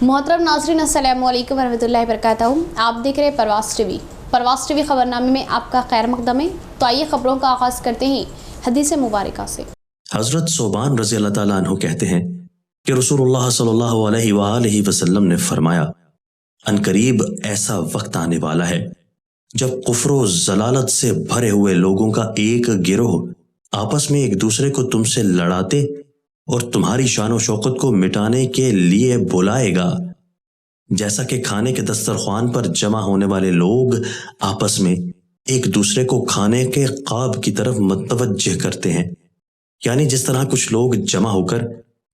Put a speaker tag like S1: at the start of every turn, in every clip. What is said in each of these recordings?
S1: मोहतरम नाज़रीन, अस्सलामु अलैकुम वरहमतुल्लाहि वबरकातुहू। आप देख रहे हैं परवास टीवी खबरनामे में आपका खैर मकदम है। तो आइए खबरों का आगाज करते हैं हदीस मुबारका से।
S2: हजरत सोबान रज़ी अल्लाह ताला अन्हु कहते हैं कि रसूलुल्लाह सल्लल्लाहु अलैहि वसल्लम ने फरमाया, अनकरीब ऐसा वक्त आने वाला है जब कुफ्र व जलालत से भरे हुए लोगों का एक गिरोह आपस में एक दूसरे को तुमसे लड़ाते और तुम्हारी शान व शौकत को मिटाने के लिए बुलाएगा, जैसा कि खाने के दस्तरख्वान पर जमा होने वाले लोग आपस में एक दूसरे को खाने के क़ाब की तरफ मुतवज्जह करते हैं। यानी जिस तरह कुछ लोग जमा होकर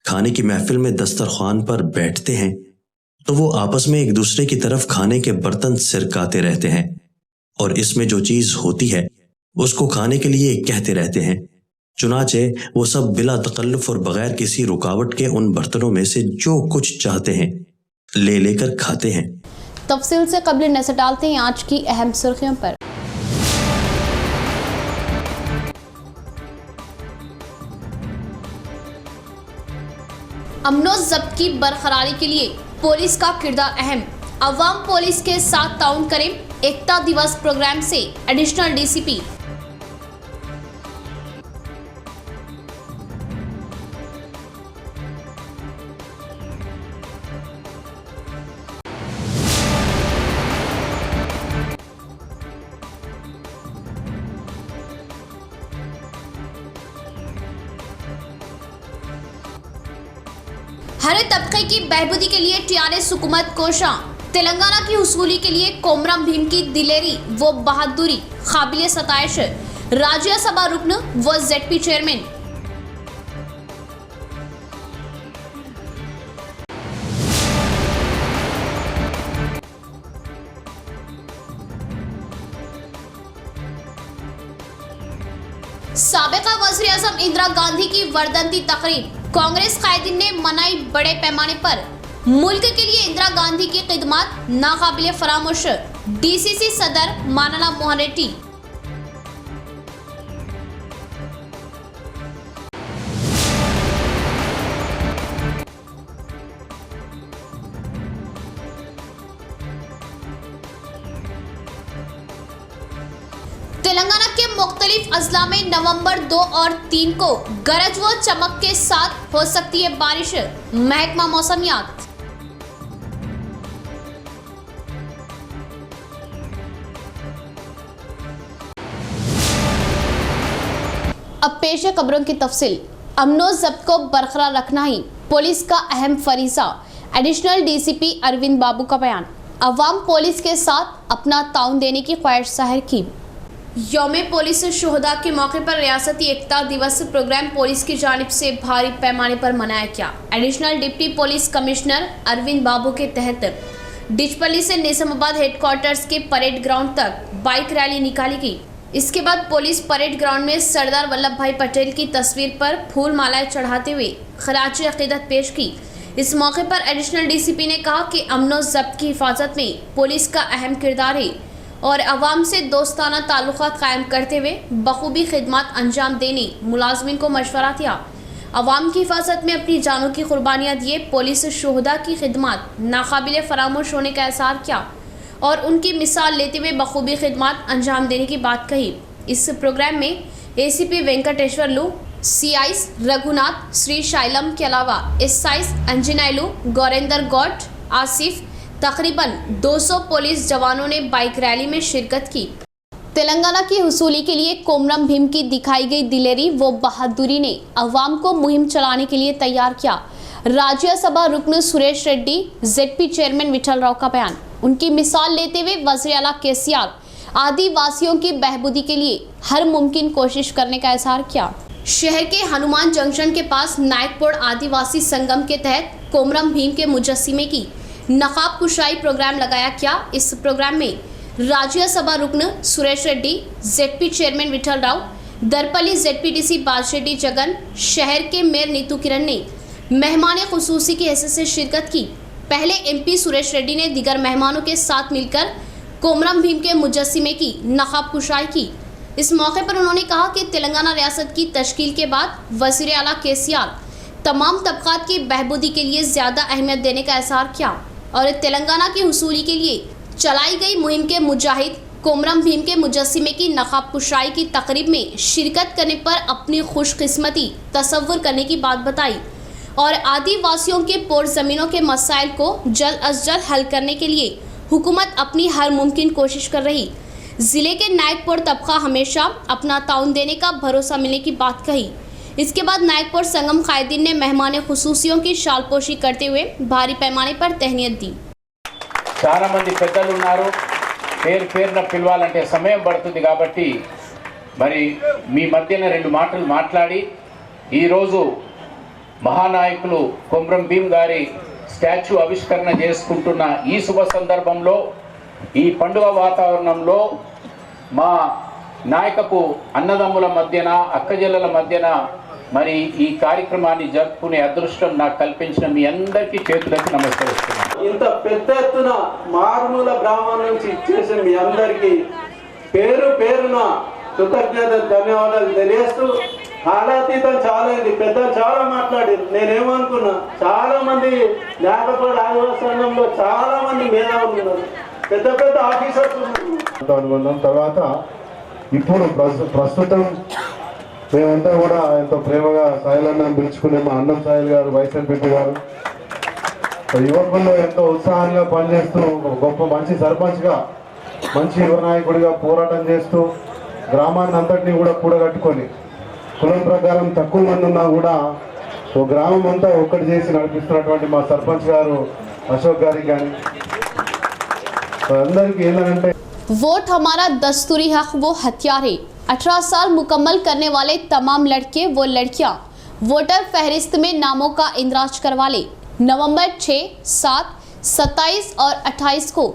S2: खाने की महफिल में दस्तरख्वान पर बैठते हैं तो वो आपस में एक दूसरे की तरफ खाने के बर्तन सिरकाते रहते हैं और इसमें जो चीज होती है उसको खाने के लिए कहते रहते हैं। चुनाचे वो सब बिला तकल्लुफ और बगैर किसी रुकावट के उन बर्तनों में से जो कुछ चाहते हैं ले लेकर खाते हैं।
S1: तफसील से कबल नजर डालते हैं आज की अहम सुर्खियों पर। अमनो ज़ब्त की बरकरारी के लिए पुलिस का किरदार अहम। अवाम पुलिस के साथ ताउन करें। एकता दिवस प्रोग्राम से एडिशनल डीसीपी। हर तबके की बहबूदी के लिए टीआरएस हुकूमत कोशा। तेलंगाना की हुसूली के लिए कोमरम भीम की दिलेरी व बहादुरी काबिल सताइश। राज्यसभा रुकन व जेडपी चेयरमैन। साबिका वज़ीर आज़म इंदिरा गांधी की वर्धंती तकरीब। कांग्रेस कायदीन ने मनाई बड़े पैमाने पर। मुल्क के लिए इंदिरा गांधी की खिदमत नाकाबिले फरामोश। डीसीसी सदर मानला मोहन रेड्डी। तेलंगाना के मुख्तलिफ अजला में नवंबर 2 और 3 को गरज व चमक के साथ हो सकती है बारिश। महकमा मौसमियात। अब पेश है खबरों की तफसील। अमनो ज़ब्त को बरकरार रखना ही पुलिस का अहम फरीज़ा। एडिशनल डीसीपी अरविंद बाबू का बयान। अवाम पुलिस के साथ अपना ताउन देने की ख्वाहिश जाहिर की। यौम पुलिस शुहदा के मौके पर रियासती एकता दिवस प्रोग्राम पुलिस की जानिब से भारी पैमाने पर मनाया गया। Additional deputy police commissioner Arvind Babu के तहत डिचपल्ली से निजामाबाद हेडक्वार्टर्स के परेड ग्राउंड तक बाइक रैली निकाली गई। इसके बाद पुलिस परेड ग्राउंड में सरदार वल्लभ भाई पटेल की तस्वीर पर फूल मालाएं चढ़ाते हुए खराज अकीदत पेश की। इस मौके पर एडिशनल डीसीपी ने कहा कि अमनो ज़ब्त की हिफाजत में पुलिस का अहम किरदार है और अवाम से दोस्ताना ताल्लुकात कायम करते हुए बखूबी खिदमत अंजाम देने मुलाजमीन को मशवरा दिया। अवाम की हिफाजत में अपनी जानों की कुर्बानियाँ दिए पुलिस शुहदा की खिदमत नाकाबिले फरामोश होने का एहसास किया और उनकी मिसाल लेते हुए बखूबी खिदमत अंजाम देने की बात कही। इस प्रोग्राम में एसीपी वेंकटेश्वरलू, सीआईस रघुनाथ श्री शैलम के अलावा एसआईस अंजनायलू, गौरेंद्र गौड, आसिफ, तकरीबन 200 पुलिस जवानों ने बाइक रैली में शिरकत की। तेलंगाना की हुसूली के लिए कोमरम भीम की दिखाई गई दिलेरी व बहादुरी ने अवाम को मुहिम चलाने के लिए तैयार किया। राज्यसभा रुकन सुरेश रेड्डी, जेडपी चेयरमैन विठल राव का बयान। उनकी मिसाल लेते हुए वज़ीर आला केसीआर आदिवासियों की बहबूदी के लिए हर मुमकिन कोशिश करने का इजहार किया। शहर के हनुमान जंक्शन के पास नायकपुर आदिवासी संगम के तहत कोमरम भीम के मुजस्सिमे की नकाब कुशाई प्रोग्राम लगाया गया। इस प्रोग्राम में राज्यसभा रुकन Suresh Reddy, ZP chairman Vithal Rao, Darpalli ZPTC Badshetty Jagan, शहर के मेयर नीतू किरण ने मेहमान खुसूसी की हैसियत से शिरकत की। पहले एमपी सुरेश रेड्डी ने दीगर मेहमानों के साथ मिलकर कोमरम भीम के मुजस्सिमे की नकाब कुशाई की। इस मौके पर उन्होंने कहा कि तेलंगाना रियासत की तश्कील के बाद वज़ीर आला केसीआर तमाम तबकात की बहबूदी के लिए ज़्यादा अहमियत देने का एहसार किया और तेलंगाना की हुसूली के लिए चलाई गई मुहिम के मुजाहिद कोमरम भीम के मुजस्सिमे की नकाब कुशाई की तकरीब में शिरकत करने पर अपनी खुशकिस्मती तसव्वुर करने की बात बताई और आदिवासियों के पोर ज़मीनों के मसाइल को जल्द अज जल्द हल करने के लिए हुकूमत अपनी हर मुमकिन कोशिश कर रही। ज़िले के नायकपुर तबका हमेशा अपना ताउन देने का भरोसा मिलने की बात कही। इसके बाद नायकपुर संगम कायदीन ने मेहमान खुसूसियों की शालपोशी करते हुए भारी पैमाने पर तहनीत दी।
S3: చాలా మంది పెద్దలు ఉన్నారు, పేరున పిలవాలంటే సమయం పడుతుంది కాబట్టి మరి మీ మధ్యన రెండు మాటలు మాట్లాడి ఈరోజు మహానాయకులు కొమ్రం భీమ్ గారి స్టాచ్యూ ఆవిష్కరణ చేసుకుంటున్న ఈ శుభ సందర్భంలో ఈ పండుగ వాతావరణంలో మా నాయకపు అన్నదమ్ముల మధ్యన అక్కజెల్లల మధ్యన మరి ఈ కార్యక్రమాన్ని జరుపుకునే అదృష్టం నాకు కల్పించిన మీ అందరికీ చేతులకి నమస్కరిస్తున్నాను.
S4: ఇంత పెద్ద ఎత్తున మారుమూల గ్రామం నుంచి ఇచ్చేసిన మీ అందరికీ పేరున కృతజ్ఞత ధన్యవాదాలు తెలియజేస్తూ కాలాతీతం చాలా అయింది, పెద్దలు చాలా మాట్లాడారు. నేనేమనుకున్నా చాలా మంది నాగపూర్ ఆదివాసీ సంఘంలో చాలా మంది మేధావులు ఉన్నారు, పెద్ద ఆఫీసర్స్ ఉన్నారు.
S5: తర్వాత ఇప్పుడు ప్రస్తుతం మేమంతా కూడా ఎంతో ప్రేమగా సాయిల్ అన్న పిలుచుకునే మా అన్నం సాయిల్ గారు, వైస్ ఎంపీ గారు యువకుల్లో ఎంతో ఉత్సాహంగా పనిచేస్తూ గొప్ప మంచి సర్పంచ్గా మంచి యువ నాయకుడిగా పోరాటం చేస్తూ గ్రామాన్ని అంతటినీ కూడా కూడగట్టుకొని కులం ప్రకారం తక్కువ మంది ఉన్నా కూడా ఓ గ్రామం అంతా ఒక్కటి చేసి నడిపిస్తున్నటువంటి మా సర్పంచ్ గారు అశోక్ గారికి కానీ అందరికీ ఏంటంటే
S1: वोट हमारा दस्तूरी हक वो हथियार है। 18 साल मुकम्मल करने वाले तमाम लड़के व लड़कियां वोटर फहरिस्त में नामों का इंदराज करवा ले। नवंबर 6, 7, 27 और 28 को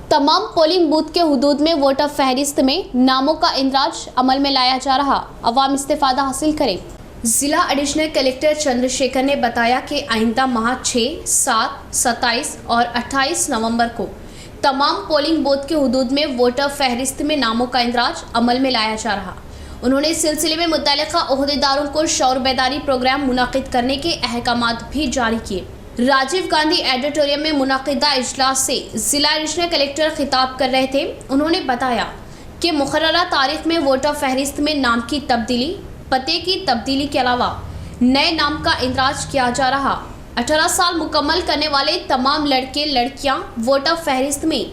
S1: तमाम पोलिंग बूथ के हुदूद में वोटर फहरिस्त में नामों का इंदराज अमल में लाया जा रहा। अवाम इस्तेफादा हासिल करें। जिला एडिशनल कलेक्टर चंद्रशेखर ने बताया कि आइंदा माह 6, 7, 27 और 28 नवंबर को तमाम पोलिंग बूथ के हुदूद में वोटर फहरिस्त में नामों का इंदराज अमल में लाया जा रहा। उन्होंने इस सिलसिले में मुतल्लिका ओहदेदारों को शौर बेदारी प्रोग्राम मुनाकिद करने के अहकामात भी जारी किए। राजीव गांधी एडिटोरियम में मुनाकिदा इजलास से जिला एडिशनल कलेक्टर खिताब कर रहे थे। उन्होंने बताया कि मुकर्ररा तारीख में वोटर फहरिस्त में नाम की तब्दीली, पते की तब्दीली के अलावा नए नाम का इंदराज किया जा रहा। 18 साल मुकम्मल करने वाले तमाम लड़के लड़कियां वोटर फहरिस्त में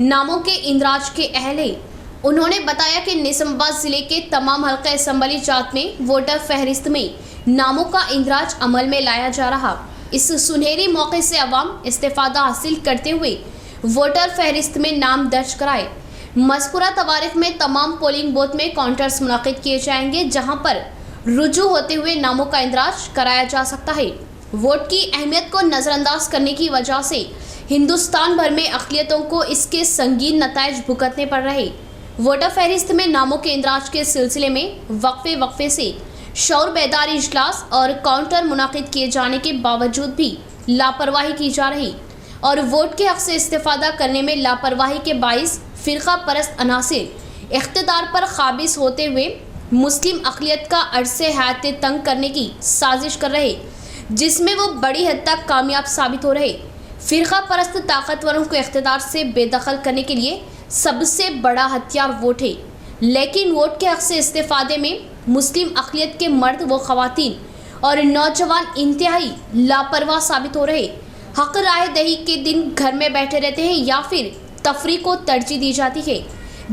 S1: नामों के इंदराज के अहल हैं। उन्होंने बताया कि निजामाबाद जिले के तमाम हल्का असम्बली जात में वोटर फहरिस्त में नामों का इंदराज अमल में लाया जा रहा। इस सुनहरी मौके से अवाम इस्तेफादा हासिल करते हुए वोटर फहरिस्त में नाम दर्ज कराए। मज़कूरा तवारीख में तमाम पोलिंग बूथ में काउंटर्स मुनाकिद किए जाएंगे, जहां पर रुजू होते हुए नामों का इंदराज कराया जा सकता है। वोट की अहमियत को नज़रअंदाज करने की वजह से हिंदुस्तान भर में अक़लियतों को इसके संगीन नताइज भुगतने पड़ रहे। वोटर फहरिस्त में नामों के इंदराज के सिलसिले में वक्फे से शौर बेदारी इजलास और काउंटर मुनाकिद किए जाने के बावजूद भी लापरवाही की जा रही और वोट के हक़ से इस्तेफादा करने में लापरवाही के बाइस फ़िरका परस्त अनासिर इख्तिदार पर काबिज होते हुए मुस्लिम अक़लियत का अरसे हयात तंग करने की साजिश कर रहे, जिसमें वो बड़ी हद तक कामयाब साबित हो रहे। फ़िरका परस्त ताकतवरों को इख्तिदार से बेदखल करने के लिए सबसे बड़ा हथियार वोट है, लेकिन वोट के हक़ से इस्तेफादे में मुस्लिम अक़लियत के मर्द व ख़वातीन और नौजवान इंतहाई लापरवाह साबित हो रहे। हक़ राय दही के दिन घर में बैठे रहते हैं या फिर तफरी को तरजीह दी जाती है,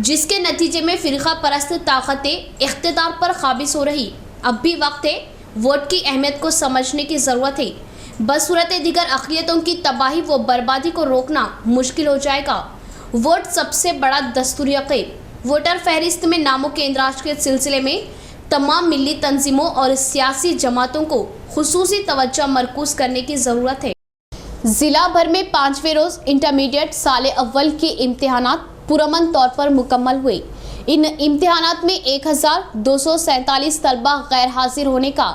S1: जिसके नतीजे में फ़िरका परस्त ताकतें इख्तिदार पर काबिज हो रही। अब भी वक्त है वोट की अहमियत को समझने की ज़रूरत है। बसूरत दीगर अक़लियतों की तबाही व बर्बादी को रोकना मुश्किल हो जाएगा। वोट सबसे बड़ा दस्तूरी हक़ है। वोटर फहरिस्त में नामों के इंदराज के सिलसिले में तमाम मिली तंजीमों और सियासी जमातों को खुसूसी तवज्जो मरकूज़ करने की ज़रूरत है। ज़िला भर में 5वें रोज़ इंटरमीडिएट साले अव्वल के इम्तिहानात पुरअमन तौर पर मुकम्मल हुए। इन इम्तिहानात में 1247 तलबा गैर हाजिर होने का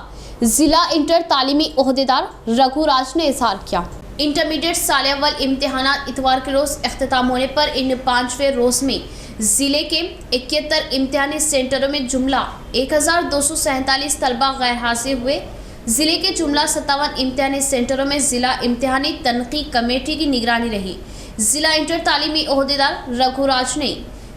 S1: ज़िला इंटर तालीमी ओहदेदार रघुराज ने इजहार किया। इंटरमीडिएट साले अव्वल इम्तिहानात इतवार के रोज़ अख्तिताम होने पर इन 5वें रोज़ में ज़िले के 71 इम्तिहानी सेंटरों में जुमला 1247 तलबा गैर हाजिर हुए, जिले के जुमला 57 इम्तिहानी सेंटरों में जिला इम्तिहानी तनकीद कमेटी की निगरानी रही। जिला इंटर तालीमी ओहदेदार रघुराज ने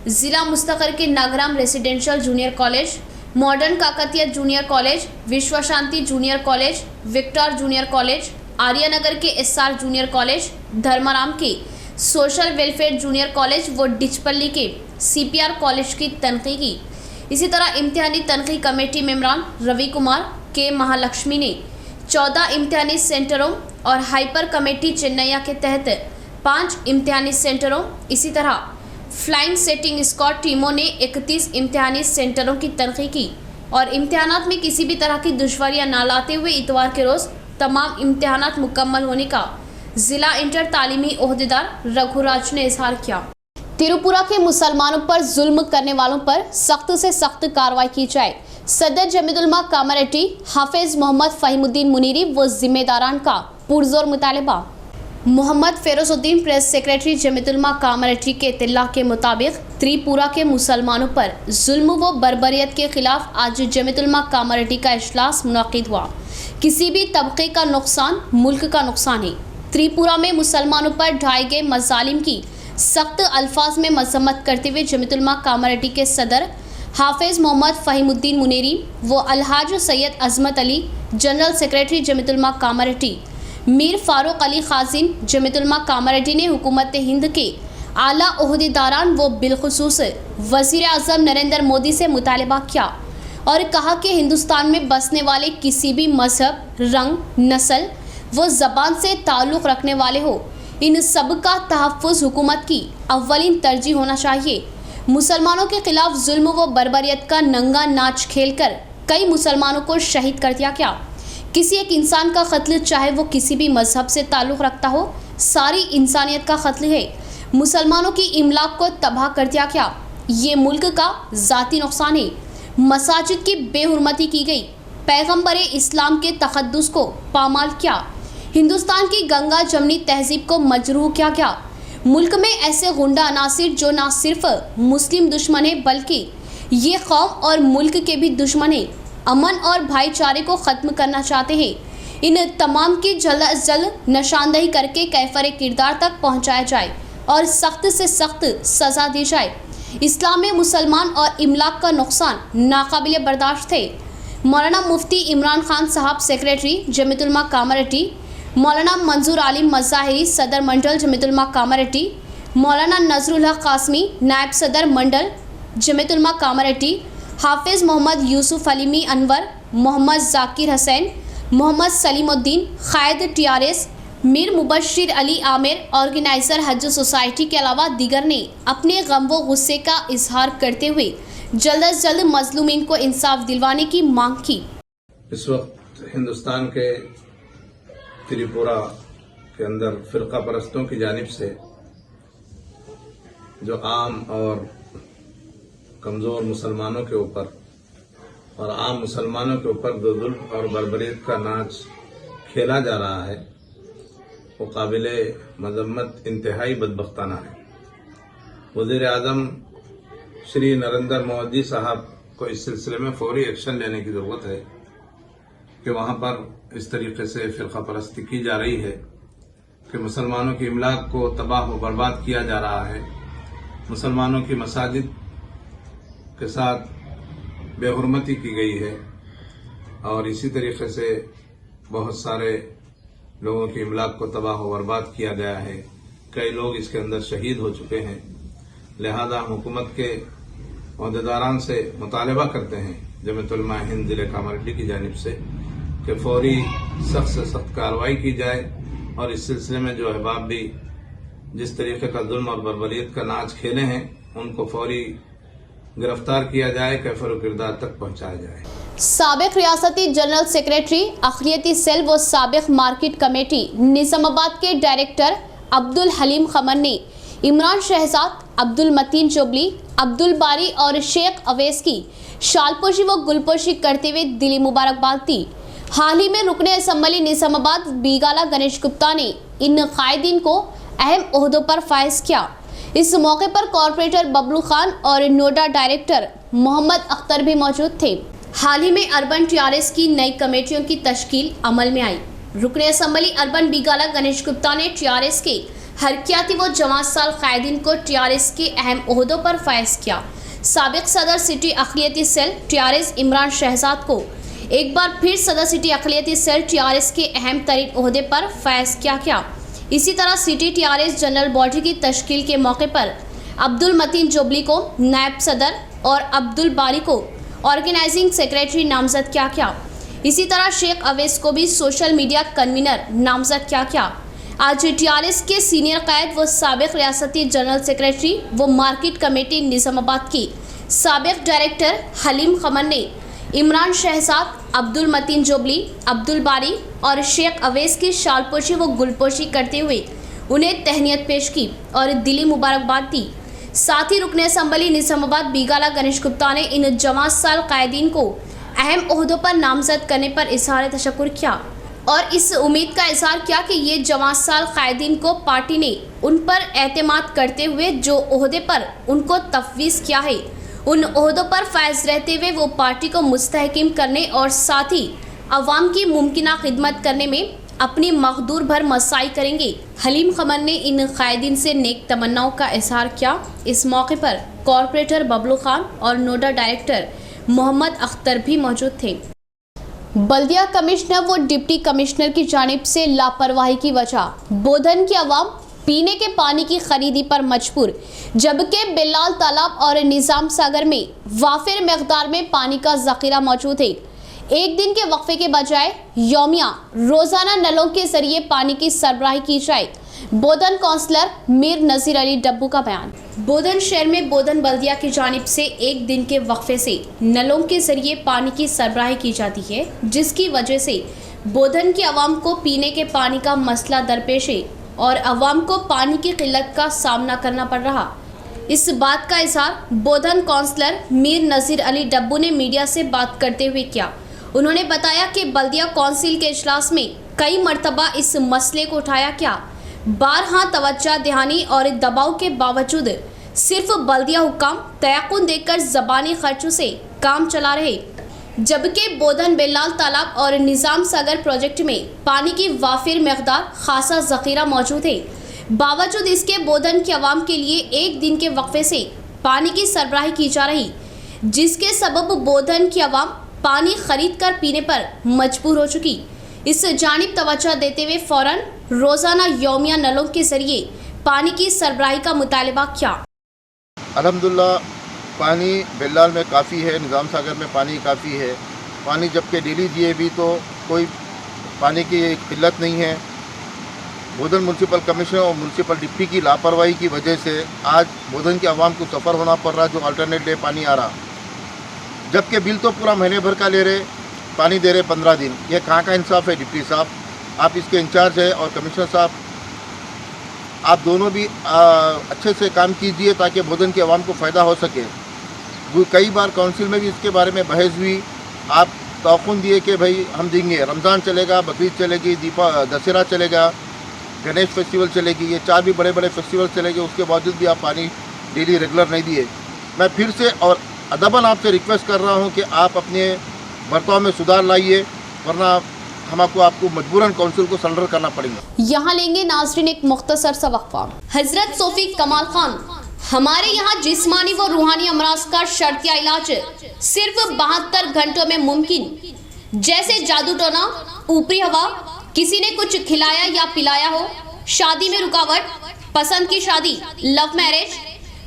S1: जिला मुस्तकर के Nagaram residential junior college, modern Kakatiya junior college, Vishwa Shanti junior college, Victor junior college, Aryanagar के SR जूनियर कॉलेज, धर्माराम के सोशल वेलफेयर जूनियर कॉलेज व डिचपल्ली के CPR कॉलेज की तनकीद की। इसी तरह इम्तिहानी तनकीद कमेटी मेंबरान रवि कुमार के महालक्ष्मी ने 14 इम्तिहानी सेंटरों और हाइपर कमेटी चेन्नैया के तहत 5 इम्तिहानी सेंटरों, इसी तरह फ्लाइंग सेटिंग स्क्वाड टीमों ने 31 इम्तिहानी सेंटरों की तनकीद की और इम्तिहानात में किसी भी तरह की दुश्वारियां न लाते हुए इतवार के रोज तमाम इम्तिहानात मुकम्मल होने का जिला इंटर तालीमी ओहदेदार रघुराज ने इजहार किया। तिरुपुरा के मुसलमानों पर जुल्म करने वालों पर सख्त से सख्त कार्रवाई की जाए। सदर जमीयतुल उलमा कामरेटी हाफिज मोहम्मद फहीमुद्दीन मुनीरी व जिम्मेदारान का पुरजोर मुतालबा। मोहम्मद फेरोजुद्दीन प्रेस सेक्रेटरी जमीयतुल उलमा कामरेटी के इत्तला के मुताबिक त्रिपुरा के मुसलमानों पर जुल्म व बर्बरियत के खिलाफ आज जमीयतुल उलमा कामरेटी का इजलास मुनाकिद हुआ। किसी भी तबके का नुकसान मुल्क का नुकसान है। त्रिपुरा में मुसलमानों पर ढाए गए मजालिम की सख्त अल्फाज में मजम्मत करते हुए जमीयतुल उलमा कामरेटी के सदर हाफिज मोहम्मद फहीमुद्दीन मुनीरी व अलहाज सैयद अजमत अली जनरल सेक्रेटरी जमीयतुल उलमा कामरेटी मीर फारूक अली खाजिन जमीयतुल उलमा कामरेटी ने हुकूमत हिंद के आला ओहदेदारान व बिलखुसूस वज़ीर आज़म नरेंद्र मोदी से मुतालबा किया और कहा कि हिंदुस्तान में बसने वाले किसी भी मजहब, रंग, नस्ल व ज़बान से ताल्लुक़ रखने वाले हो, इन सब का तहफ़्फ़ुज़ हुकूमत की अव्वलीन तरजीह होना चाहिए। मुसलमानों के खिलाफ जुल्म व बर्बरियत का नंगा नाच खेलकर कई मुसलमानों को शहीद कर दिया गया। किसी एक इंसान का कत्ल, चाहे वो किसी भी मजहब से ताल्लुक़ रखता हो, सारी इंसानियत का कत्ल है। मुसलमानों की इमलाक को तबाह कर दिया गया। ये मुल्क का ज़ाती नुकसान है। मसाजिद की बेहुरमती की गई। पैगम्बर इस्लाम के तक़द्दुस को पामाल किया। हिंदुस्तान की गंगा जमनी तहजीब को मजरूह किया गया। मुल्क में ऐसे गुंडा अनासिर जो न सिर्फ मुस्लिम दुश्मन है बल्कि ये कौम और मुल्क के भी दुश्मन है, अमन और भाईचारे को ख़त्म करना चाहते हैं। इन तमाम की जल्द अज जल्द निशानदही करके कैफर किरदार तक पहुँचाया जाए और सख्त से सख्त सज़ा दी जाए। इस्लाम में मुसलमान और इमलाक का नुकसान नाकाबिल बर्दाश्त है। मौलाना मुफ्ती इमरान खान साहब सेक्रेटरी जमीयतुल उलमा कामरेटी, मौलाना मंजूर आलिम मज़ाहिरी सदर मंडल जमीयतुल उलमा कामरेटी, मौलाना नजरुल हक कासमी नायब सदर मंडल जमीयतुल उलमा कामरेटी, हाफिज मोहम्मद यूसुफ अलीमी अनवर, मोहम्मद जाकिर हुसैन, मोहम्मद सलीमुद्दीन क़ायद TRS, मीर मुबश्शिर अली आमिर ऑर्गेनाइज़र हज सोसाइटी के अलावा दीगर ने अपने गम व गुस्से का इजहार करते हुए जल्द अज जल्द मजलूमीन को इंसाफ दिलवाने की मांग की।
S6: इस वक्त हिंदुस्तान के त्रिपुरा के अंदर फिरका परस्तों की जानिब से जो आम और कमज़ोर मुसलमानों के ऊपर और आम मुसलमानों के ऊपर जुल्म और बर्बरियत का नाच खेला जा रहा है, वो काबिले मजम्मत इंतहाई बदबख्ताना है। वज़ीर आज़म श्री नरेंद्र मोदी साहब को इस सिलसिले में फौरी एक्शन लेने की ज़रूरत है कि वहाँ पर इस तरीके से फ़िरक़ा परस्ती की जा रही है कि मुसलमानों की इमलाक को तबाह व बर्बाद किया जा रहा है। मुसलमानों की मसाजिद के साथ बेहुरमती की गई है और इसी तरीके से बहुत सारे लोगों की इमलाक को तबाह व बर्बाद किया गया है। कई लोग इसके अंदर शहीद हो चुके हैं। लिहाजा हुकूमत के ओहदेदारान से मुतालबा करते हैं जमीयतुल उलमा हिंद ज़िले कामरेटी की जानिब से कि फौरी सख्त से सख्त कार्रवाई की जाए और इस सिलसिले में जो अहबाब भी जिस तरीके का जुल्म और बर्बरियत का नाच खेले हैं उनको फौरी गिरफ्तार किया जाए, कैफर किरदार तक पहुँचाया जाए।
S1: साबिक रियासती जनरल सेक्रेटरी अखिलियती सेल व साबिक मार्केट कमेटी निजामाबाद के डायरेक्टर अब्दुल हलीम खमन ने इमरान शहजाद, अब्दुल मतीन जोबली, अब्दुल बारी और शेख अवैस की शालपोशी व गुलपोशी करते हुए दिली मुबारकबाद दी। हाल ही में रुकने असम्बली निजामाबाद बीगाला गणेश गुप्ता ने इन कायदीन को अहम ओहदों पर फायज किया। इस मौके पर कॉरपोरेटर बबलू खान और नोडा डायरेक्टर मोहम्मद अख्तर भी मौजूद थे। हाल ही में अर्बन टीआरएस की नई कमेटियों की तश्कील अमल में आई। रुकने असम्बली अर्बन बिगाला गणेश गुप्ता ने टीआरएस के हरकियाती व जमात साल कायदीन को टीआरएस के अहम ओहदों पर फैज किया। साबिक सदर सिटी अक़लियती सेल टीआरएस इमरान शहजाद को एक बार फिर सदर सिटी अक़लियती सेल टीआरएस के अहम तरीन ओहदे पर फैज किया। इसी तरह सिटी टीआरएस जनरल बॉडी की तश्कील के मौके पर अब्दुल मतीन जोबली को नायब सदर और अब्दुल बारी को ऑर्गेनाइजिंग सेक्रेटरी नामजद किया। इसी तरह शेख अवैस को भी सोशल मीडिया कन्वीनर नामजद किया। आज टीआरएस के सीनियर कायद व साबिक रियासती जनरल सेक्रेटरी व मार्केट कमेटी निज़ामाबाद की साबिक डायरेक्टर हलीम खमन ने इमरान शहजाद, अब्दुल मतीन जोबली, अब्दुल बारी और शेख अवैस की शालपोशी व गुलपोशी करते हुए उन्हें तहनीत पेश की और दिली मुबारकबाद दी। साथ ही रुकने असम्बली निज़ामाबाद बिगाला गणेश गुप्ता ने इन जमात साल कायदीन को अहम ओहदों पर नामजद करने पर इजहार तशक्कुर किया और इस उम्मीद का इजहार किया कि ये जमात साल कायदीन को पार्टी ने उन पर एतमाद करते हुए जो ओहदे पर उनको तफवीज़ किया है उन ओहदों पर फायज रहते हुए वो पार्टी को मुस्तहकिम करने और साथ ही अवाम की मुमकिना खिदमत करने में अपनी मकदूर भर मसाई करेंगे। हलीम खमन ने इन कायदीन से नेक तमन्नाओं का इजहार किया। इस मौके पर कॉरपोरेटर बबलू खान और नोडा डायरेक्टर मोहम्मद अख्तर भी मौजूद थे। बल्दिया कमिश्नर व डिप्टी कमिश्नर की जानिब से लापरवाही की वजह बोधन की आवाम पीने के पानी की खरीदी पर मजबूर, जबकि बिलाल तालाब और निज़ाम सागर में वाफिर मकदार में पानी का जखीरा मौजूद है। एक दिन के वक्फे के बजाय यौमिया रोजाना नलों के जरिए पानी की सरबराही की जाए। बोधन काउंसलर मीर नज़ीर अली डब्बू का बयान। बोधन शहर में बोधन बल्दिया की जानिब से एक दिन के वक्फे से नलों के जरिए पानी की सरबराही की जाती है, जिसकी वजह से बोधन की आवाम को पीने के पानी का मसला दरपेश है और आवाम को पानी की किल्लत का सामना करना पड़ रहा। इस बात का इजहार बोधन काउंसलर मीर नज़ीर अली डब्बू ने मीडिया से बात करते हुए किया। उन्होंने बताया कि बल्दिया काउंसिल के इजलास में कई मरतबा इस मसले को उठाया गया। बारहा तवज्जो दहानी और दबाव के बावजूद सिर्फ बल्दिया हुक्काम तयक़ुन देकर ज़बानी खर्चों से काम चला रहे, जबकि बोधन बेलाल तालाब और निज़ाम सागर प्रोजेक्ट में पानी की वाफिर मकदार खासा ज़ख़ीरा मौजूद है। बावजूद इसके बोधन की आवाम के लिए एक दिन के वक्फे से पानी की सरबराही की जा रही, जिसके सबब बोधन की आवाम पानी खरीद कर पीने पर मजबूर हो चुकी। इस जानिब तवज्जो देते हुए फ़ौरन रोज़ाना यौमिया नलों के ज़रिए पानी की सरबराही का मुतालबा किया।
S7: अल्हम्दुलिल्लाह पानी बेलाल में काफ़ी है, निज़ाम सागर में पानी काफ़ी है। पानी जबकि डेली दिए भी तो कोई पानी की किल्लत नहीं है। बोधन म्यूनसिपल कमिश्नर और म्यूनसिपल डिप्टी की लापरवाही की वजह से आज बोधन की आवाम को सफ़र होना पड़ रहा, जो अल्टरनेट डे पानी आ रहा, जबकि बिल तो पूरा महीने भर का ले रहे, पानी दे रहे 15 दिन। ये कहाँ का इंसाफ है डिप्टी साहब? आप इसके इंचार्ज है और कमिश्नर साहब, आप दोनों भी अच्छे से काम कीजिए ताकि बोधन की आवाम को फ़ायदा हो सके। कई बार काउंसिल में भी इसके बारे में बहस हुई। आप तौक़ुन दिए कि भाई हम देंगे, रमज़ान चलेगा, बकरीद चलेगी, दशहरा चलेगा, गणेश फेस्टिवल चलेगी, ये 4 भी बड़े बड़े फेस्टिवल चलेंगे, उसके बावजूद भी आप पानी डेली रेगुलर नहीं दिए। मैं फिर से और अदबन आपसे रिक्वेस्ट कर रहा हूं कि आप अपने बर्ताव में सुधार लाइए, वरना हमको आपको मजबूरन काउंसिल को सरेंडर करना पड़ेगा।
S1: यहाँ लेंगे नाज़रीन एक मुख्तसर सा वक्फा। हजरत सोफी कमाल खान, हमारे यहाँ जिस्मानी व रूहानी अमराज का शर्तिया इलाज सिर्फ 72 घंटों में मुमकिन। जैसे जादू टोना, ऊपरी हवा, किसी ने कुछ खिलाया या पिलाया हो, शादी में रुकावट, पसंद की शादी, लव मैरिज,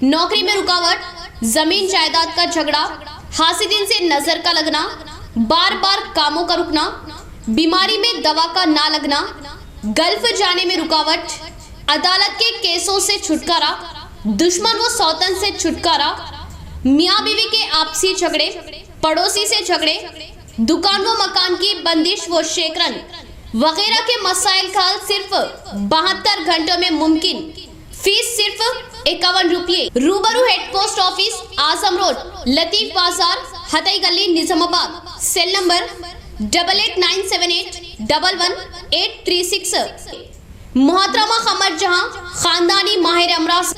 S1: नौकरी में रुकावट, जमीन जायदाद का झगड़ा, हासिदिन से नजर का लगना, बार बार कामों का रुकना, बीमारी में दवा का ना लगना, गल्फ जाने में रुकावट, अदालत के केसों से छुटकारा, दुश्मन व सौतन से छुटकारा, मियाँ बीवी के आपसी झगड़े, पड़ोसी से झगड़े, दुकान व मकान की बंदिश व शेकरन वगैरह के मसाइल का हल सिर्फ 72 घंटों में मुमकिन। फीस सिर्फ 51 रुपये। रूबरू हेड पोस्ट ऑफिस, आजम रोड, लतीफ बाजार, हतई गली, निजामाबाद। Cell number 8897811836। मोहतरमा खमर जहां, खानदानी माहिर अमराज।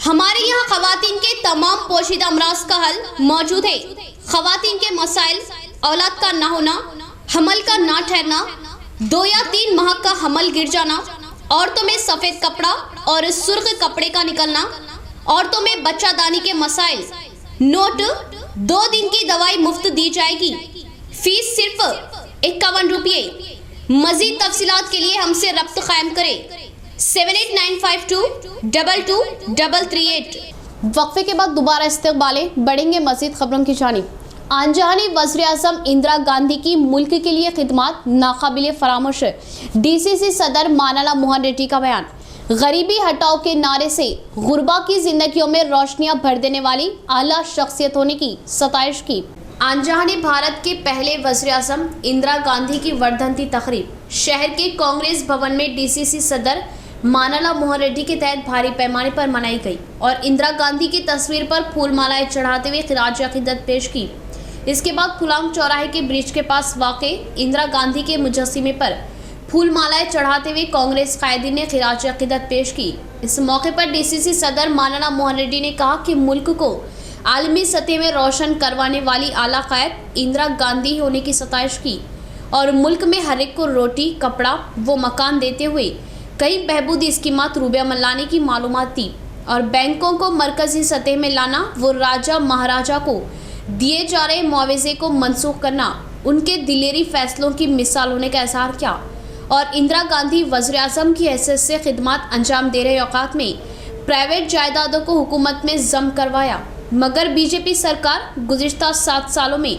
S1: हमारे यहाँ खवातीन के तमाम पोशीदा अमराज का हल मौजूद है। खवातीन के मसाइल औलाद का ना होना, हमल का ना ठहरना, 2 या 3 माह का हमल गिर जाना, औरतों में सफेद कपड़ा और सुर्ख कपड़े का निकलना, औरतों में बच्चादानी के मसाइल। नोट, 2 दिन की दवाई मुफ्त दी जाएगी, फीस सिर्फ 51 रुपये। मजीद तफसीलात के लिए हमसे रब्त कायम करें 7895222338। वक्फे के बाद दोबारा इस्तेक़बाले बढ़ेंगे मजीद खबरों की जानिब। आंजहानी वज़ीर आज़म इंदिरा गांधी की मुल्क के लिए खिदमत नाकाबिले फरामोश। DCC सदर मानाला मोहन रेड्डी का बयान। गरीबी हटाओ के नारे से गुरबा की जिंदगियों में रोशनियां भर देने वाली आला शख्सियत होने की सताइश की। आंजहानी भारत के पहले वज़ीर आज़म इंदिरा गांधी की वर्धंती तकरीब शहर के कांग्रेस भवन में DCC सदर मानाला मोहन रेड्डी के तहत भारी पैमाने पर मनाई गई और इंदिरा गांधी की तस्वीर पर फूल मालाएं चढ़ाते हुए खिराज अकीदत पेश की। इसके बाद फुलांग चौराहे के ब्रिज के पास वाक़े इंदिरा गांधी के मुजस्सिमे पर फूल मालाएं चढ़ाते हुए कांग्रेस कायदीन ने खिराज अकीदत पेश की। इस मौके पर DCC सदर मानाला मोहन रेड्डी ने कहा कि मुल्क को आलमी सतह में रोशन करवाने वाली आला कायद इंदिरा गांधी होने की सताइश की और मुल्क में हर एक को रोटी, कपड़ा व मकान देते हुए कई बहबूदी स्कीमात रूबे अमल लाने की मालूमात दी और बैंकों को मरकजी सतह में लाना व राजा महाराजा को दिए जा रहे मुआवजे को मनसूख करना उनके दिलेरी फैसलों की मिसाल होने का इज़हार किया और इंदिरा गांधी वज़ीर आज़म की हैसियत से खिदमत अंजाम दे रहे औकात में प्राइवेट जायदादों को हुकूमत में जम करवाया, मगर बीजेपी सरकार गुज़िश्ता 7 सालों में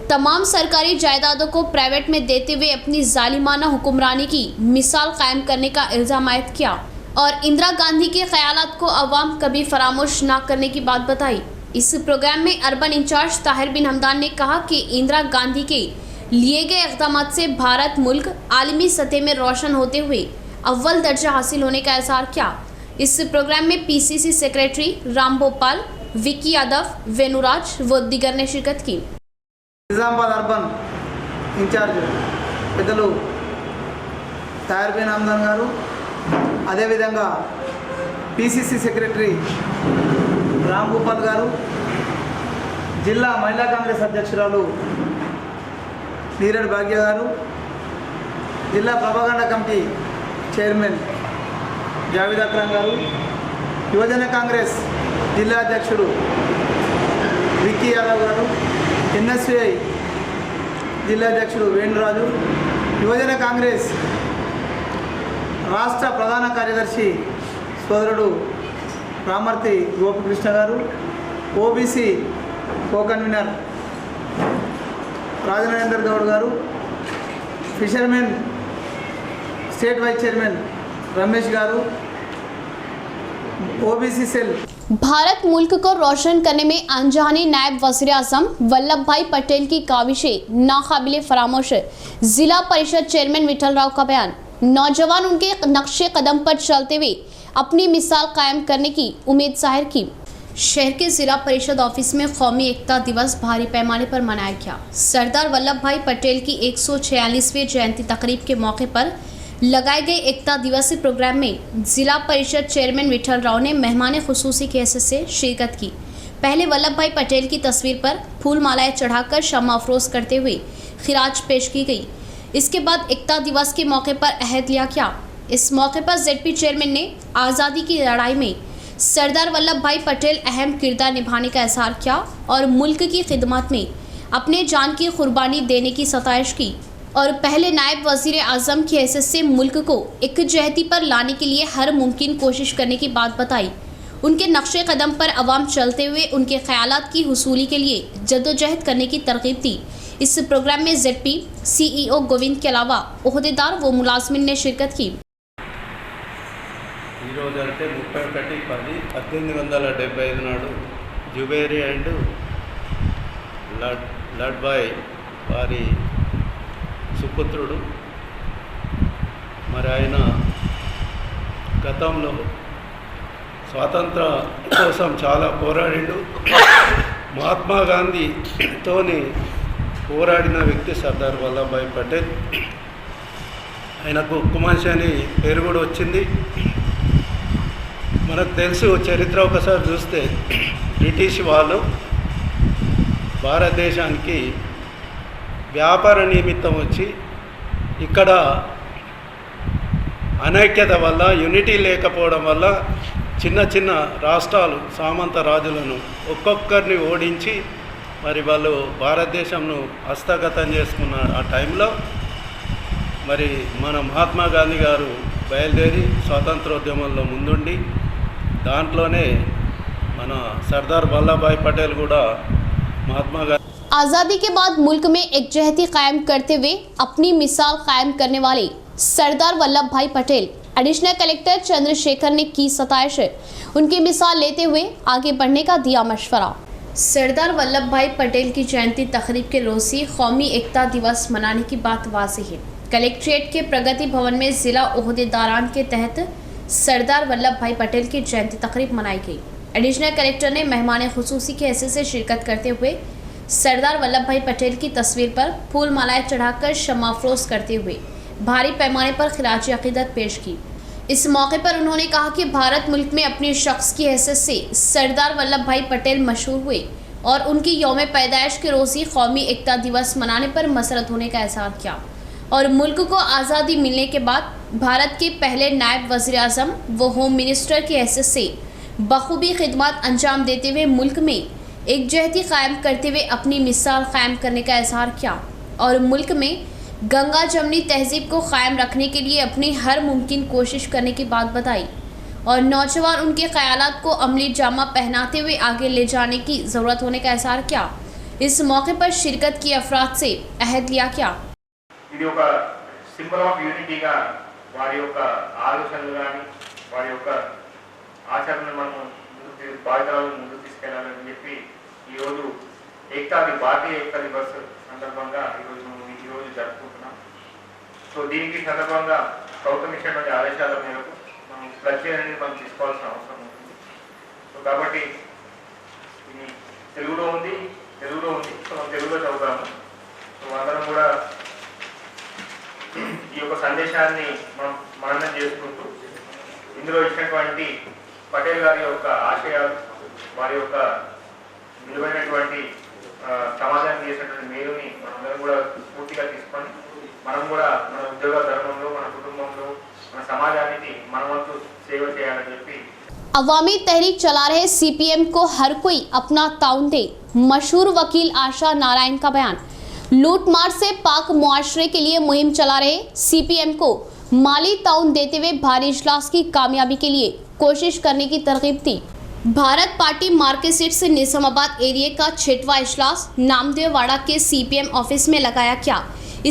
S1: तमाम सरकारी जायदादों को प्राइवेट में देते हुए अपनी जालिमाना हुक्मरानी की मिसाल कायम करने का इल्ज़ाम आयद किया और इंदिरा गांधी के ख्यालात को अवाम कभी फरामोश ना करने की बात बताई। इस प्रोग्राम में अर्बन इंचार्ज ताहिर बिन हमदान ने कहा कि इंदिरा गांधी के लिए गए इक़दामात से भारत मुल्क आलमी सतह में रोशन होते हुए अव्वल दर्जा हासिल होने का इज़हार किया। इस प्रोग्राम में PCC सेक्रेटरी राम भोपाल, विकी यादव, वेनुराज व दीगर ने शिरकत की।
S8: నిజామాబాద్ అర్బన్ ఇన్ఛార్జ్ పెద్దలు తాహిర్ బిన్ హమ్దాన్ గారు, అదేవిధంగా PCC సెక్రటరీ రామ్ గోపాల్ గారు, జిల్లా మహిళా కాంగ్రెస్ అధ్యక్షురాలు నీరడ్ భాగ్య గారు, జిల్లా propaganda committee chairman Javed Akram గారు, యువజన కాంగ్రెస్ జిల్లా అధ్యక్షుడు విక్కీ యాదవ్ గారు, NSCI జిల్లా అధ్యక్షుడు వేణురాజు, యువజన కాంగ్రెస్ రాష్ట్ర ప్రధాన కార్యదర్శి సోదరుడు రామర్తి Gopikrishna garu, OBC co convener Rajanarender Goud garu, fishermen state vice chairman Ramesh garu, OBC cell.
S1: Bharat मुल्क को रोशन करने में अनजाने नायब वज़ीर आज़म वल्लभ भाई पटेल की काविशें नाकाबिले फरामोश। जिला परिषद चेयरमैन विठल राव का बयान। नौजवान उनके नक्शे कदम पर चलते हुए अपनी मिसाल कायम करने की उम्मीद जाहिर की। शहर के जिला परिषद ऑफिस में कौमी एकता दिवस भारी पैमाने पर मनाया गया। सरदार वल्लभ भाई पटेल की 146वीं जयंती तकरीब के मौके पर लगाए गए एकता दिवस प्रोग्राम में जिला परिषद चेयरमैन विठल राव ने मेहमान खुसूसी की हैसियत से शिरकत की। पहले वल्लभ भाई पटेल की तस्वीर पर फूल मालाएं चढ़ाकर शम्मा अफरोज करते हुए खिराज पेश की गई। इसके बाद एकता दिवस के मौके पर अहद लिया गया। इस मौके पर ZP चेयरमैन ने आज़ादी की लड़ाई में सरदार वल्लभ भाई पटेल अहम किरदार निभाने का इज़हार किया और मुल्क की खिदमत में अपने जान की कुर्बानी देने की सताइश की और पहले नायब वज़ीर आज़म की हैसियत से मुल्क को एकजहती पर लाने के लिए हर मुमकिन कोशिश करने की बात बताई। उनके नक्शे कदम पर अवाम चलते हुए उनके ख्यालात की हुसूली के लिए जद्दोजहद करने की तरगीब दी। इस प्रोग्राम में ZP CEO गोविंद के अलावा ओहदेदार व मुलाजमिन ने शिरकत की।
S4: ఈరోజు అంటే 31/10/1875 నాడు జుబేరి అండ్ లడ్బాయ్ వారి సుపుత్రుడు, మరి ఆయన గతంలో స్వాతంత్ర కోసం చాలా పోరాడిండు. మహాత్మా గాంధీతోని పోరాడిన వ్యక్తి సర్దార్ వల్లభాయ్ పటేల్. ఆయనకు ఉక్కుమనిషి అని పేరు కూడా వచ్చింది. మనకు తెలుసు, చరిత్ర ఒకసారి చూస్తే బ్రిటిష్ వాళ్ళు భారతదేశానికి వ్యాపార నిమిత్తం వచ్చి ఇక్కడ అనైక్యత వల్ల, యూనిటీ లేకపోవడం వల్ల చిన్న చిన్న రాష్ట్రాలు సామంత రాజులను ఒక్కొక్కరిని ఓడించి మరి వాళ్ళు భారతదేశంను హస్తగతం చేసుకున్న ఆ టైంలో మరి మన మహాత్మా గాంధీ గారు బయలుదేరి స్వాతంత్రోద్యమంలో ముందుండి దాంట్లోనే మన సర్దార్ వల్లభాయ్ పటేల్ కూడా महात्मा गांधी
S1: आज़ादी के बाद मुल्क में एकजहती कायम करते हुए अपनी मिसाल कायम करने वाले सरदार वल्लभ भाई पटेल एडिशनल कलेक्टर चंद्रशेखर ने की सताइश। उनकी मिसाल लेते हुए आगे बढ़ने का दिया मशवरा। सरदार वल्लभ भाई पटेल की जयंती तकरीब के रोज ही कौमी एकता दिवस मनाने की बात वाज़ेह है। कलेक्ट्रेट के प्रगति भवन में जिला ओहदेदारान के तहत सरदार वल्लभ भाई पटेल की जयंती तकरीब मनाई गई। एडिशनल कलेक्टर ने मेहमान खुसूसी के हैसियत से शिरकत करते हुए सरदार वल्लभ भाई पटेल की तस्वीर पर फूल मालाएं चढ़ाकर शम्मा अफरोज़ करते हुए भारी पैमाने पर खिराज अक़ीदत पेश की। इस मौके पर उन्होंने कहा कि भारत मुल्क में अपने शख्स की हैसियत से सरदार वल्लभ भाई पटेल मशहूर हुए और उनकी यौम पैदाइश के रोज़ ही कौमी एकता दिवस मनाने पर मसरत होने का एहसास किया और मुल्क को आज़ादी मिलने के बाद भारत के पहले नायब वज़ीर आज़म व होम मिनिस्टर की हैसियत से बखूबी खिदमत अंजाम देते हुए मुल्क में एकजहती कायम करते हुए अपनी मिसाल कायम करने का इजहार किया और मुल्क में गंगा जमनी तहजीब को कायम रखने के लिए अपनी हर मुमकिन कोशिश करने की बात बताई और नौजवान उनके ख्यालात को अमली जामा पहनाते हुए आगे ले जाने की ज़रूरत होने का इजहार किया। इस मौके पर शिरकत की अफराद से अहद लिया क्या
S3: ఇది ఒక సింబల్ ఆఫ్ యూనిటీగా వారి యొక్క ఆలోచనలు కానీ వారి యొక్క ఆచరణను మనం బాధ్యతలను ముందుకు తీసుకెళ్లాలని చెప్పి ఈరోజు ఏకతాది భారతీయ ఏకతా దివస్ సందర్భంగా ఈరోజు జరుపుకుంటున్నాం. సో దీనికి సందర్భంగా ప్రభుత్వం ఇచ్చినటువంటి ఆదేశాల మేరకు మనం ప్లగ్ అనేది మనం తీసుకోవాల్సిన అవసరం ఉంటుంది. సో కాబట్టి ఇది తెలుగులో ఉంది. సో మనం తెలుగులో చదువుతాము. సో అందరం కూడా ఈ యొక్క సందేశాన్ని మనం మననం చేసుకుంటూ ఇందులో ఇచ్చినటువంటి పటేల్ గారి యొక్క ఆశయాలు, వారి యొక్క విలువైనటువంటి సమాజానికి చేసినటువంటి మేలుని మనందరం కూడా స్ఫూర్తిగా తీసుకొని మనం కూడా మన ఉద్యోగ ధర్మంలో, మన కుటుంబంలో, మన సమాజానికి మన వంతు సేవ చేయాలని చెప్పి
S1: अवामी तहरीक चला रहे CPM को हर कोई अपना ताउन दे। मशहूर वकील आशा नारायण का बयान। लूटमार से पाक मुआशरे के लिए मुहिम चला रहे CPM को माली ताउन देते हुए भारी इजलास की कामयाबी के लिए कोशिश करने की तरगीब दी। भारत पार्टी मार्केट सेट से निजामाबाद एरिया का 6वां इजलास नामदेववाड़ा के CPM ऑफिस में लगाया गया।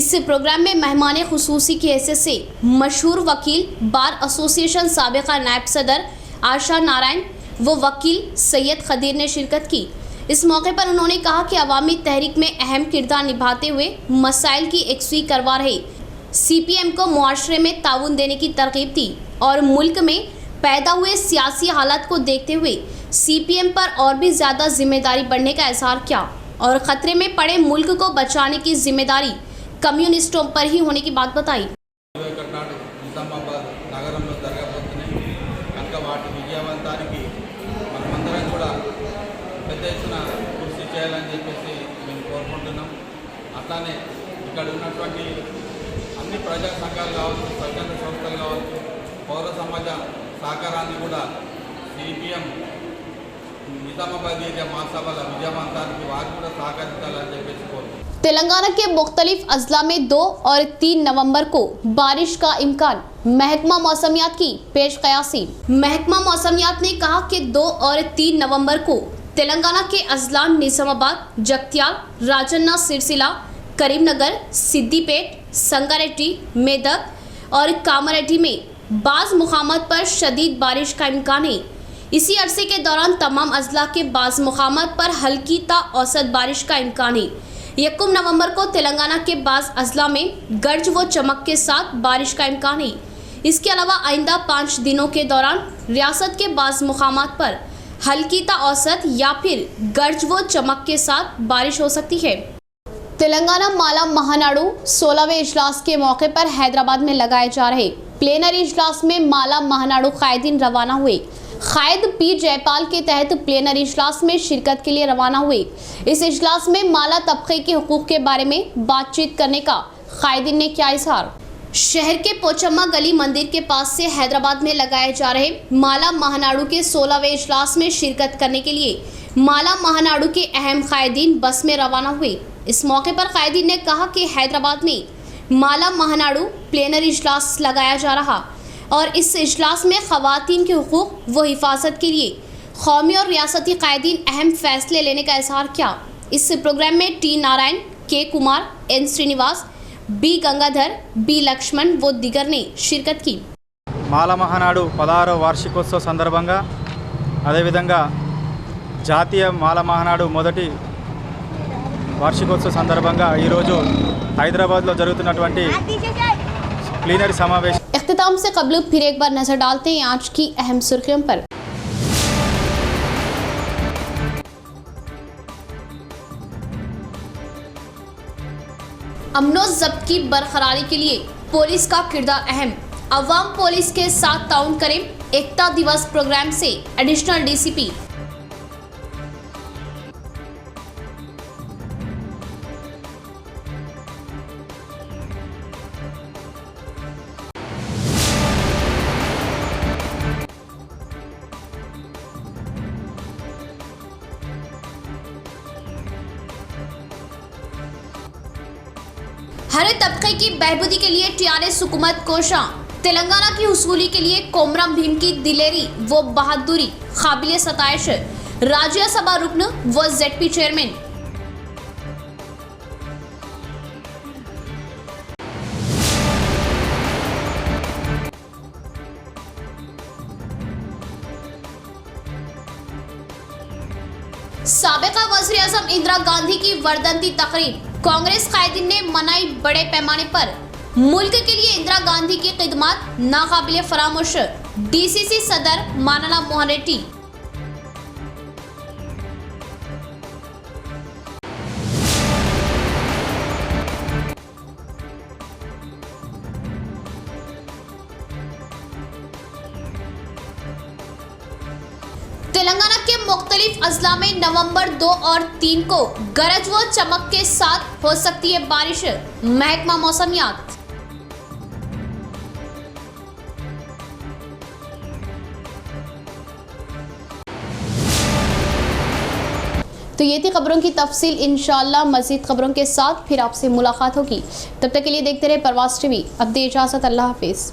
S1: इस प्रोग्राम में मेहमान खुसूसी की हैसियत से मशहूर वकील बार एसोसिएशन साबिका नायब सदर आशा नारायण व वकील सैयद खदीर ने शिरकत की। इस मौके पर उन्होंने कहा कि अवामी तहरीक में अहम किरदार निभाते हुए मसाइल की एकसुई करवा रहे CPM को मुआशरे में ताउन देने की तरगीब दी और मुल्क में पैदा हुए सियासी हालात को देखते हुए CPM पर और भी ज़्यादा जिम्मेदारी बढ़ने का इजहार किया और ख़तरे में पड़े मुल्क को बचाने की जिम्मेदारी कम्युनिस्टों पर ही होने की बात बताई।
S6: వాటి విజయవంతానికి మనమందరం కూడా పెద్ద ఎత్తున కృషి చేయాలని చెప్పేసి మేము కోరుకుంటున్నాం. అట్లానే ఇక్కడ ఉన్నటువంటి అన్ని ప్రజా సంఘాలు కావచ్చు, స్వచ్ఛంద సంస్థలు కావచ్చు, పౌర సమాజ సహకారాన్ని కూడా CPM నిజామాబాద్ ఏరియా మహాసభల విజయవంతానికి వారు కూడా సహకరించాలని చెప్పేసి కోరుకుంటున్నాం.
S1: तेलंगाना के मुख्तलिफ अजला में 2 और 3 नवंबर को बारिश का इम्कान। महकमा मौसमियात की पेश कयासी। महकमा मौसमियात ने कहा कि 2 और 3 नवंबर को तेलंगाना के अजला निजामाबाद, जगत्याल, राजन्ना सिरसिला, करीमनगर, सिद्दीपेट, संगारेड्डी, मेदक और कामारेड्डी में बाज़ मुकामात पर शदीद बारिश का इम्कान है। इसी अरसे के दौरान तमाम अजला के बाज़ मुकामात पर हल्की ता औसत बारिश का इम्कान है। 1 नवंबर को तेलंगाना के बाज़ अजला में गर्ज व चमक के साथ बारिश का इम्कान है। इसके अलावा आइंदा 5 दिनों के दौरान रियासत के बाज़ मुकामात पर हल्की ता औसत या फिर गर्ज व चमक के साथ बारिश हो सकती है। तेलंगाना माला महानाडू 16वें इजलास के मौके पर हैदराबाद में लगाए जा रहे प्लेनरी इजलास में माला महानाडू कायदीन रवाना हुए। कायद पी जयपाल के तहत प्लेनर इजलास में शिरकत के लिए रवाना हुए। इस इजलास में माला तबके के हुकूक के बारे में बातचीत करने का कायदीन ने किया इजहार। शहर के पोचम्मा गली मंदिर के पास से हैदराबाद में लगाए जा रहे माला महानाडू के 16वें इजलास में शिरकत करने के लिए माला महानाडू के अहम कायदीन बस में रवाना हुए। इस मौके पर कायदीन ने कहा कि हैदराबाद में माला महानाडू प्लेनर इजलास लगाया जा रहा और इस इजलास में खवातीन के हुकूक व हिफाजत के लिए कौमी और रियासती कायदीन अहम फैसले लेने का इजहार किया। इस प्रोग्राम में T Narayan, K Kumar, N Srinivas, B Gangadhar, B Lakshman व दिगर ने शिरकत की।
S9: మాల మహానాడు 16వ వార్షికోత్సవ సందర్భంగా అదేవిధంగా జాతీయ మాల మహానాడు మొదటి వార్షికోత్సవ సందర్భంగా ఈరోజు హైదరాబాద్లో జరుగుతున్నటువంటి ప్లీనరీ సమావేశం
S1: इख्तिताम से कबल फिर एक बार नजर डालते हैं आज की अहम सुर्खियों पर। अमनो जब्त की बरकरारी के लिए पुलिस का किरदार अहम, अवाम पुलिस के साथ ताउन करें। एकता दिवस प्रोग्राम से एडिशनल डीसीपी। हर तबके की बहबूदी के लिए टीआरएस हुकूमत कोशां। तेलंगाना की हुसूली के लिए कोमरम भीम की दिलेरी व बहादुरी काबिल सताइश। राज्यसभा रुकन व जेडपी चेयरमैन। साबिका वज़ीर आज़म इंदिरा गांधी की वर्धंती तकरीब। कांग्रेस कायदीन ने मनाई बड़े पैमाने पर। मुल्क के लिए इंदिरा गांधी की खिदमत नाकाबिल फरामोश। डीसीसी सदर मानना मोहन रेड्डी। तेलंगाना के मुख्तलिफ अजला में नवंबर 2 और 3 को गरज व चमक के साथ हो सकती है बारिश। महकमा मौसमियात। तो ये थी खबरों की तफसील। इंशाअल्लाह मज़ीद खबरों के साथ फिर आपसे मुलाकात होगी। तब तक के लिए देखते रहे परवाज़ टीवी। अब दे इजाज़त। अल्लाह हाफिज़।